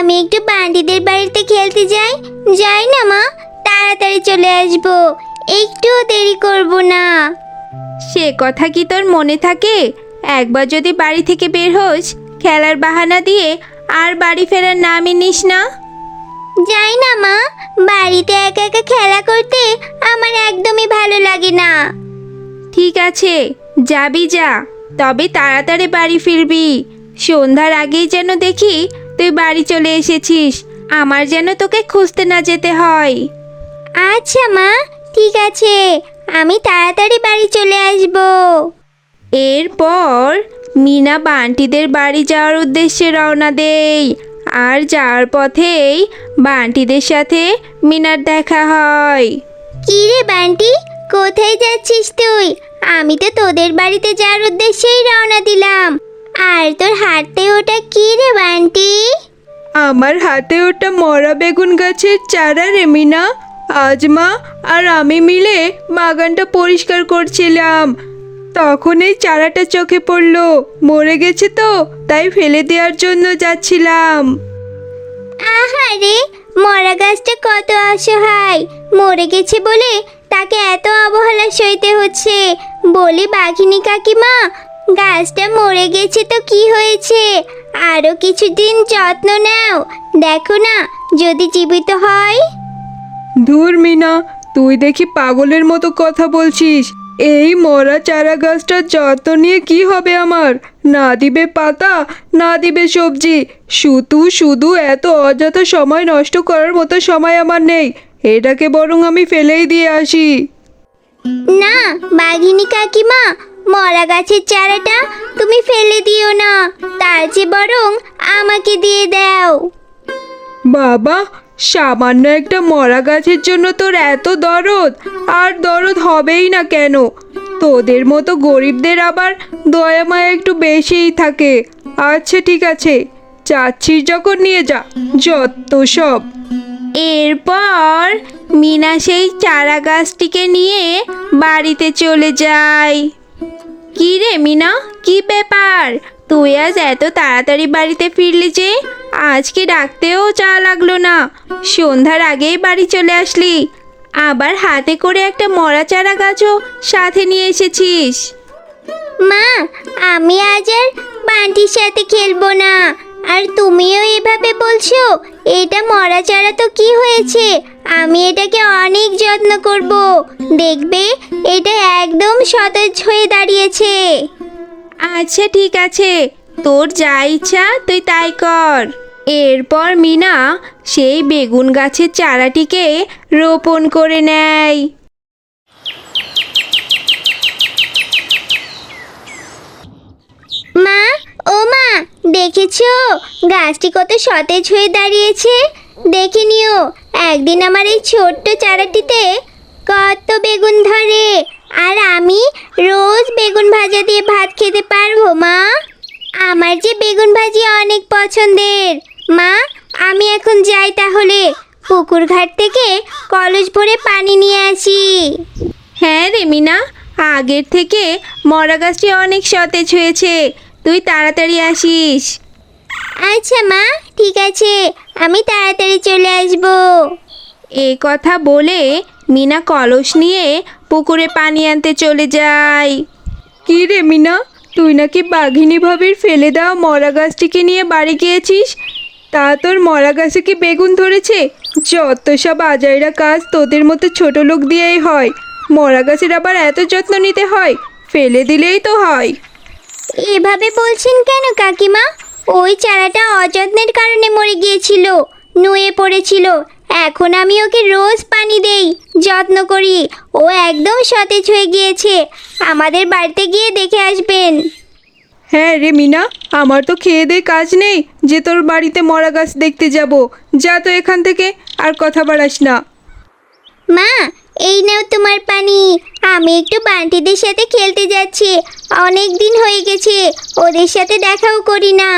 আমি একটু বান্টিদের বাড়িতে খেলতে যাই। যাই না মা, তাড়াতাড়ি চলে আসবো, একটুও দেরি করব না। সে কথা কি তোর মনে থাকে? একবার যদি বাড়ি থেকে বের হোস, খেলার বাহানা দিয়ে আর বাড়ি ফেরার নামই নিস না। যাই না মা, বাড়িতে একা একা খেলা করতে আমার একদমই ভালো লাগে না। ঠিক আছে, যাবি যা, তবে তাড়াতাড়ি বাড়ি ফিরবি। সন্ধ্যার আগেই যেন দেখি তুই বাড়ি চলে এসেছিস, আমার যেন তোকে খুঁজতে না যেতে হয়। আচ্ছা মা, ঠিক আছে, আমি তাড়াতাড়ি বাড়ি চলে আসবো। এরপর মিনা বান্টিদের বাড়ি যাওয়ার উদ্দেশ্যে রওনা দেয়। আর যাওয়ার পথেই বান্টিদের সাথে মিনার দেখা হয়। কি রে বান্টি, কোথায় যাচ্ছিস তুই? আমি তো তোদের বাড়িতে যাওয়ার উদ্দেশ্যেই রওনা দিলাম। আর তোর হাতে ওটা কি রে বান্টি? আমার হাতে ওটা মরা বেগুন গাছের চারা রে মিনা। আজ মা আর আমি মিলে বাগানটা পরিষ্কার করছিলাম, তখন এই চারাটা চোখে পড়লো। মরে গেছে তো, তাই ফেলে দেওয়ার জন্য যাচ্ছিলাম। আহারে, মরা গাছটা কত অসহায়, মরে গেছে বলে তাকে এত অবহেলা সইতে হচ্ছে। বলি বাঘিনী কাকিমা, গাছটা মরে গেছে তো কি হয়েছে, আরো কিছুদিন যত্ন নাও, দেখো না যদি জীবিত হয়। ধুর মিনা, তুই দেখি পাগলের মতো কথা বলছিস। এই মরা চারা গাছটার যত্ন নিয়ে কি হবে আমার? না দিবে পাতা, না দিবে সবজি, শুধু শুধু এত অযথা সময় নষ্ট করার মতো সময় আমার নেই। এটাকে বরং আমি ফেলেই দিয়ে আসি। না বাঘিনী কাকিমা, মরা গাছের চারাটা তুমি ফেলে দিও না, তার চেয়ে বরং আমাকে দিয়ে দাও। বাবা, সামান্য একটা মরা গাছের জন্য তোর এত দরদ? আর দরদ হবেই না কেন? তোদের মতো গরিবদের আবার দয়া মায়া একটু বেশিই থাকে। আচ্ছা ঠিক আছে, চাচ্ছিস যখন নিয়ে যা, যত সব। এরপর মিনা সেই চারা গাছটিকে নিয়ে বাড়িতে চলে যায়। কি রে মিনা, কি ব্যাপার? তুই আজ এত তাড়াতাড়ি বাড়িতে ফিরলি যে? আজকে ডাকতেও চা লাগলো না, সন্ধ্যার আগেই বাড়ি চলে আসলি। আবার হাতে করে একটা মরা চারা গাছও সাথে নিয়ে এসেছিস। মা, আমি আজ আর বান্টির সাথে খেলবো না। আর তুমিও এভাবে বলছো? এটা মরা চারা তো কি হয়েছে, আমি এটাকে অনেক যত্ন করব, দেখবে এটা একদম সতেজ হয়ে দাঁড়িয়েছে। আচ্ছা ঠিক আছে, তোর যা ইচ্ছা তুই তাই কর। এরপর মিনা সেই বেগুন গাছের চারাটিকে রোপণ করে নেয়। মা, ও মা, দেখেছো গাছটি কত সতেজ হয়ে দাঁড়িয়েছে? দেখে নিও, একদিন আমার এই ছোট্ট চারাটিতে কত বেগুন ধরে, আর আমি রোজ বেগুন ভাজা দিয়ে ভাত খেতে পারবো। মা, আমার যে বেগুন ভাজি অনেক পছন্দের। মা, আমি এখন যাই তাহলে, পুকুর ঘাট থেকে কলস ভরে পানি নিয়ে আসি। হ্যাঁ রে মিনা, আগের থেকে মরা গাছটি অনেক সতেজ হয়েছে, তুই তাড়াতাড়ি আসিস। আচ্ছা মা, ঠিক আছে, আমি তাড়াতাড়ি চলে আসবো। এই কথা বলে মিনা কলস নিয়ে পুকুরে পানি আনতে চলে যায়। কি রে মিনা, তুই নাকি বাঘিনী ভাবির ফেলে দেওয়া মরা গাছটিকে নিয়ে বাড়ি গিয়েছিস? তা তোর মরা গাছে কি বেগুন ধরেছে? যত সব আজাইরা কাজ তোদের মতো ছোট লোক দিয়েই হয়। মরা গাছের আবার এত যত্ন নিতে হয়? ফেলে দিলেই তো হয়। এভাবে বলছেন কেন কাকিমা? ওই চারাটা অযত্নের কারণে মরে গিয়েছিল, নুয়ে পড়েছিল। এখন আমি ওকে রোজ পানি দেই, যত্ন করি, ও একদম সতেজ হয়ে গিয়েছে। আমাদের বাড়িতে গিয়ে দেখে আসবেন। হ্যাঁ রে মিনা, আমার তো খেয়ে দেয়ে কাজ নেই যে তোর বাড়িতে মরা গাছ দেখতে যাব। যা তো এখান থেকে, আর কথা বাড়াস না। মা, এই নাও তোমার পানি। আমি একটু বান্টিদের সাথে খেলতে যাচ্ছি, অনেক দিন হয়ে গেছে ওদের সাথে দেখাও করি না।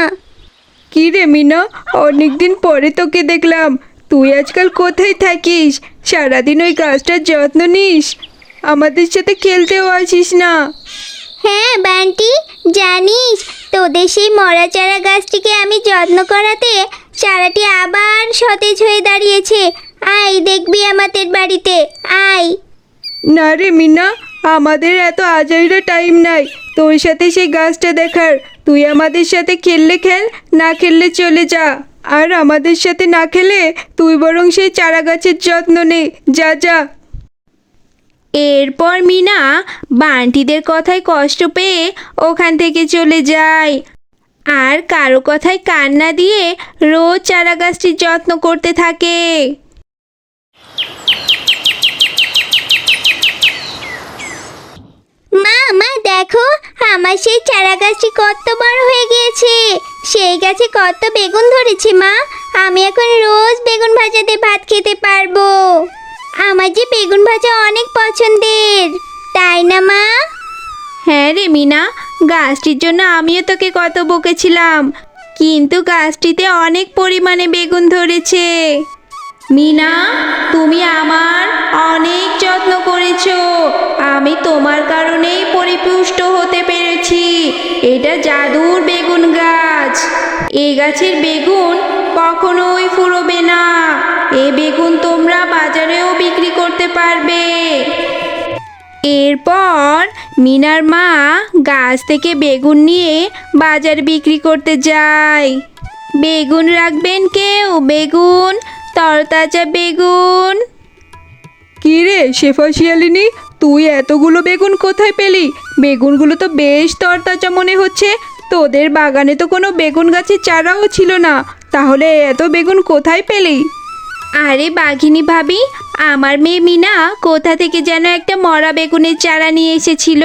কি রে মিনা, অনেকদিন পরে তোকে দেখলাম। তুই আজকাল কোথায় থাকিস? সারাদিন ওই গাছটার যত্ন নিস, আমাদের সাথে খেলতেও আসিস না। হ্যাঁ বান্টি, জানিস তোদের সেই মরা চারা গাছটিকে আমি যত্ন করাতে চারাটি আবার সতেজ হয়ে দাঁড়িয়েছে। আয় দেখবি আমাদের বাড়িতে, আয়। না রে মিনা, আমাদের এত আজাইরা টাইম নাই তোর সাথে সেই গাছটা দেখার। তুই আমাদের সাথে খেললে খেল, না খেললে চলে যা। আর আমাদের সাথে না খেলে তুই বরং সেই চারা গাছের যত্ন নে, যা যা। এরপর মিনা বান্টিদের কথায় কষ্ট পেয়ে ওখান থেকে চলে যায় আর কারো কথায় কান না দিয়ে রোজ চারা গাছটির যত্ন করতে থাকে। মা মা দেখো, আমার সেই চারা গাছটি কত বড় হয়ে গিয়েছে। সেই গাছে কত বেগুন ধরেছে মা। আমি এখন রোজ বেগুন ভাজা দিয়ে ভাত খেতে পারবো। আমার যে বেগুন ভাজা অনেক পছন্দের, তাই না মা? হ্যাঁ রে মিনা, গাছটির জন্য আমিও তোকে কত বকেছিলাম, কিন্তু গাছটিতে অনেক পরিমাণে বেগুন ধরেছে। মিনা, তুমি আমার অনেক যত্ন করেছো। আমি তোমার কারণেই পরিপুষ্ট হতে পেরেছি। এটা জাদুর বেগুন গাছ। এই গাছের বেগুন কখনোই ফুরোবে না। এই বেগুন তোমরা বাজারেও বিক্রি করতে পারবে। এরপর মিনার মা গাছ থেকে বেগুন নিয়ে বাজার বিক্রি করতে যায়। বেগুন রাখবেন কেউ? বেগুন, তরতাজা বেগুন। কি রে শেফা শিয়ালিনী, তুই এতগুলো বেগুন কোথায় পেলি? বেগুনগুলো তো বেশ তরতাজা মনে হচ্ছে। তোদের বাগানে তো কোনো বেগুন গাছের চারাও ছিল না, তাহলে এত বেগুন কোথায় পেলি? আরে বাঘিনী ভাবি, আমার মেয়ে মিনা কোথা থেকে যেন একটা মরা বেগুনের চারা নিয়ে এসেছিল।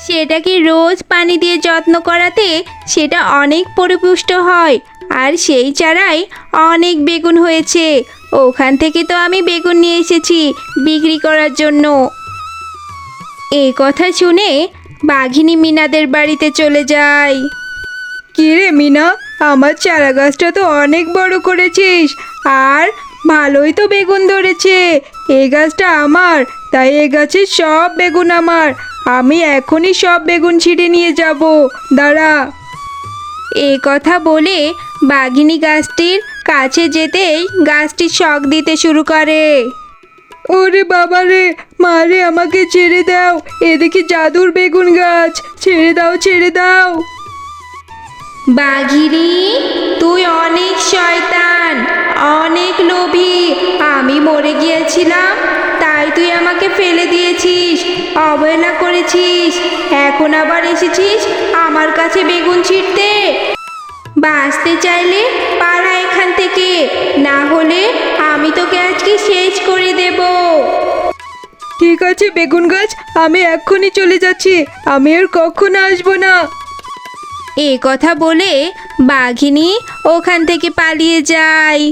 সেটাকে রোজ পানি দিয়ে যত্ন করাতে সেটা অনেক পরিপুষ্ট হয়, আর সেই চারায় অনেক বেগুন হয়েছে। ওখান থেকে তো আমি বেগুন নিয়ে এসেছি বিক্রি করার জন্য। এই কথা শুনে বাঘিনী মিনাদের বাড়িতে চলে যায়। কি রে মিনা, আমার চারা গাছটা তো অনেক বড় করেছিস, আর ভালোই তো বেগুন ধরেছে। এই গাছটা আমার, তাই এই গাছের সব বেগুন আমার। আমি এখনই সব বেগুন ছিঁড়ে নিয়ে যাব, দাঁড়া। এই কথা বলে বাঘিনী গাছটির কাছে যেতেই গাছটি শক দিতে শুরু করে। ওরে বাবা রে, মারে আমাকে ছেড়ে দাও, এদিকে জাদুর বেগুন গাছ, ছেড়ে দাও ছেড়ে দাও। বাঘিনী, তুই অনেক শয়তান, অনেক লোভী। আমি মরে গিয়েছিলাম, তাই তুই আমাকে ফেলে দিয়েছিস, অবহেলা করেছিস। এখন আবার এসেছিস আমার কাছে বেগুন ছিঁড়তে। বাঁচতে চাইলে পালা এখান থেকে, না হলে আমি তোকে আজকে শেষ করে দেব। ঠিক আছে বেগুন গাছ, আমি এক্ষুনি চলে যাচ্ছি, আমি আর কখনো আসবো না। এই কথা বলে বাঘিনী ওখান থেকে পালিয়ে যায়।